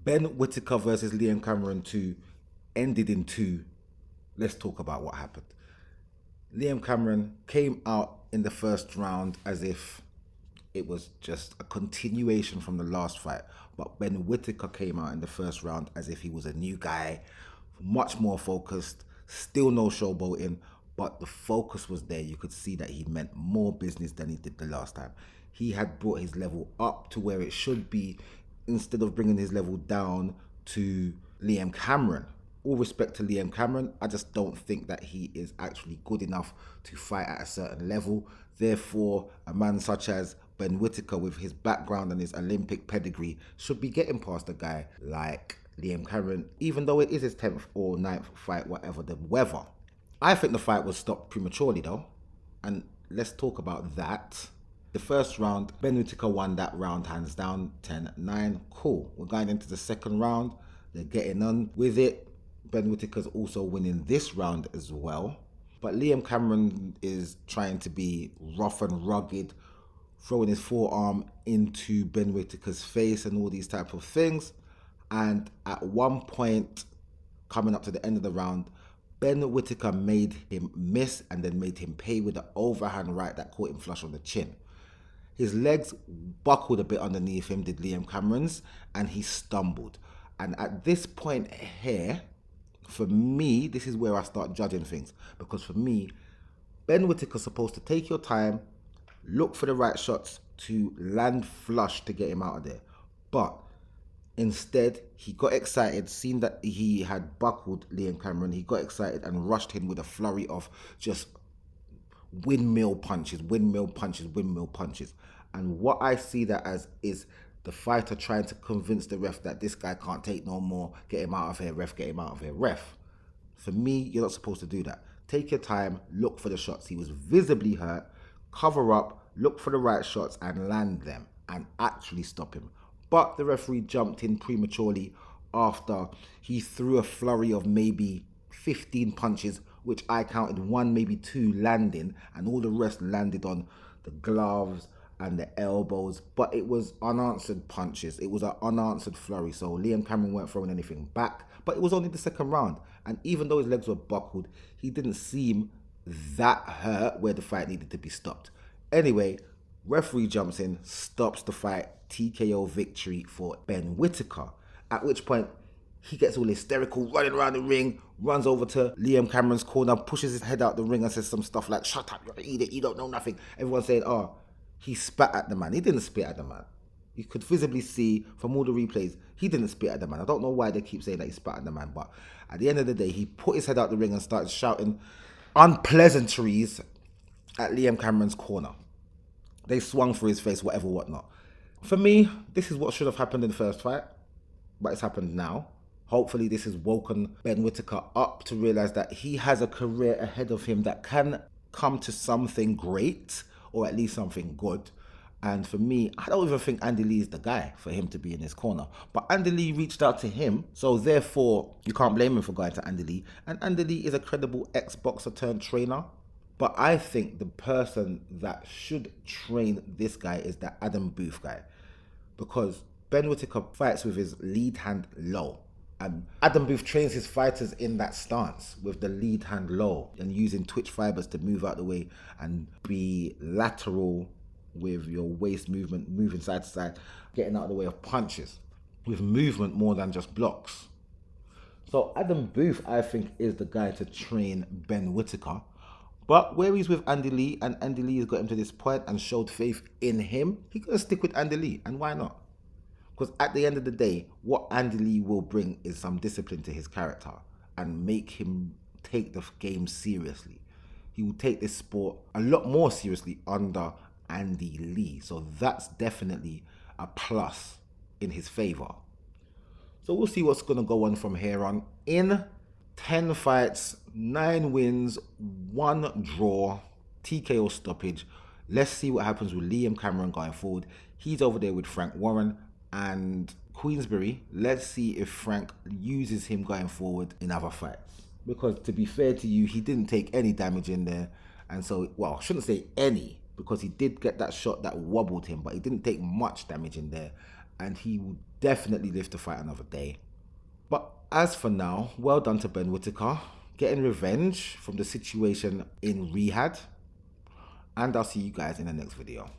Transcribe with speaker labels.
Speaker 1: Ben Whittaker versus Liam Cameron 2 ended in 2. Let's talk about what happened. Liam Cameron came out in the first round as if it was just a continuation from the last fight. But Ben Whittaker came out in the first round as if he was a new guy, much more focused, still no showboating, but the focus was there. You could see that he meant more business than he did the last time. He had brought his level up to where it should be instead of bringing his level down to Liam Cameron. All respect to Liam Cameron, I just don't think that he is actually good enough to fight at a certain level. Therefore, a man such as Ben Whittaker, with his background and his Olympic pedigree, should be getting past a guy like Liam Cameron, even though it is his 10th or 9th fight, whatever the weather. I think the fight was stopped prematurely though, and let's talk about that. The first round, Ben Whittaker won that round hands down, 10-9. Cool. We're going into the second round. They're getting on with it. Ben Whittaker's also winning this round as well. But Liam Cameron is trying to be rough and rugged, throwing his forearm into Ben Whittaker's face and all these type of things. And at one point, coming up to the end of the round, Ben Whittaker made him miss and then made him pay with the overhand right that caught him flush on the chin. His legs buckled a bit underneath him, did Liam Cameron's, and he stumbled. And at this point here, for me, this is where I start judging things. Because for me, Ben Whittaker's supposed to take your time, look for the right shots to land flush to get him out of there. But instead, he got excited, seen that he had buckled Liam Cameron. He got excited and rushed him with a flurry of just windmill punches, windmill punches, windmill punches. And what I see that as is the fighter trying to convince the ref that this guy can't take no more. Get him out of here, ref, get him out of here, ref. For me, you're not supposed to do that. Take your time, look for the shots. He was visibly hurt. Cover up, look for the right shots and land them and actually stop him. But the referee jumped in prematurely after he threw a flurry of maybe 15 punches, which I counted 1, maybe 2 landing, and all the rest landed on the gloves and the elbows. But it was unanswered punches. It was an unanswered flurry. So Liam Cameron weren't throwing anything back. But it was only the second round. And even though his legs were buckled, he didn't seem that hurt where the fight needed to be stopped. Anyway, referee jumps in, stops the fight, TKO victory for Ben Whittaker. At which point, he gets all hysterical, running around the ring, runs over to Liam Cameron's corner, pushes his head out the ring and says some stuff like, "Shut up, you're an idiot, you don't know nothing." Everyone's saying, oh, he spat at the man. He didn't spit at the man. You could visibly see from all the replays, he didn't spit at the man. I don't know why they keep saying that he spat at the man, but at the end of the day, he put his head out the ring and started shouting unpleasantries at Liam Cameron's corner. They swung for his face, whatever, whatnot. For me, this is what should have happened in the first fight, but it's happened now. Hopefully this has woken Ben Whittaker up to realize that he has a career ahead of him that can come to something great, or at least something good. And for me, I don't even think Andy Lee is the guy for him to be in his corner. But Andy Lee reached out to him, so therefore you can't blame him for going to Andy Lee. And Andy Lee is a credible ex-boxer turned trainer. But I think the person that should train this guy is that Adam Booth guy. Because Ben Whittaker fights with his lead hand low. And Adam Booth trains his fighters in that stance with the lead hand low and using twitch fibers to move out the way and be lateral with your waist movement, moving side to side, getting out of the way of punches with movement more than just blocks. So Adam Booth, I think, is the guy to train Ben Whittaker. But where he's with Andy Lee and Andy Lee has got him to this point and showed faith in him, he's going to stick with Andy Lee. And why not? Because at the end of the day, what Andy Lee will bring is some discipline to his character and make him take the game seriously. He will take this sport a lot more seriously under Andy Lee. So that's definitely a plus in his favor. So we'll see what's going to go on from here on. In 10 fights, 9 wins, 1 draw, TKO stoppage. Let's see what happens with Liam Cameron going forward. He's over there with Frank Warren and Queensberry. Let's see if Frank uses him going forward in other fights. Because to be fair to you, he didn't take any damage in there. And so, well, I shouldn't say any, because he did get that shot that wobbled him, but he didn't take much damage in there. And he definitely live to fight another day. But as for now, well done to Ben Whittaker, getting revenge from the situation in Riyadh. And I'll see you guys in the next video.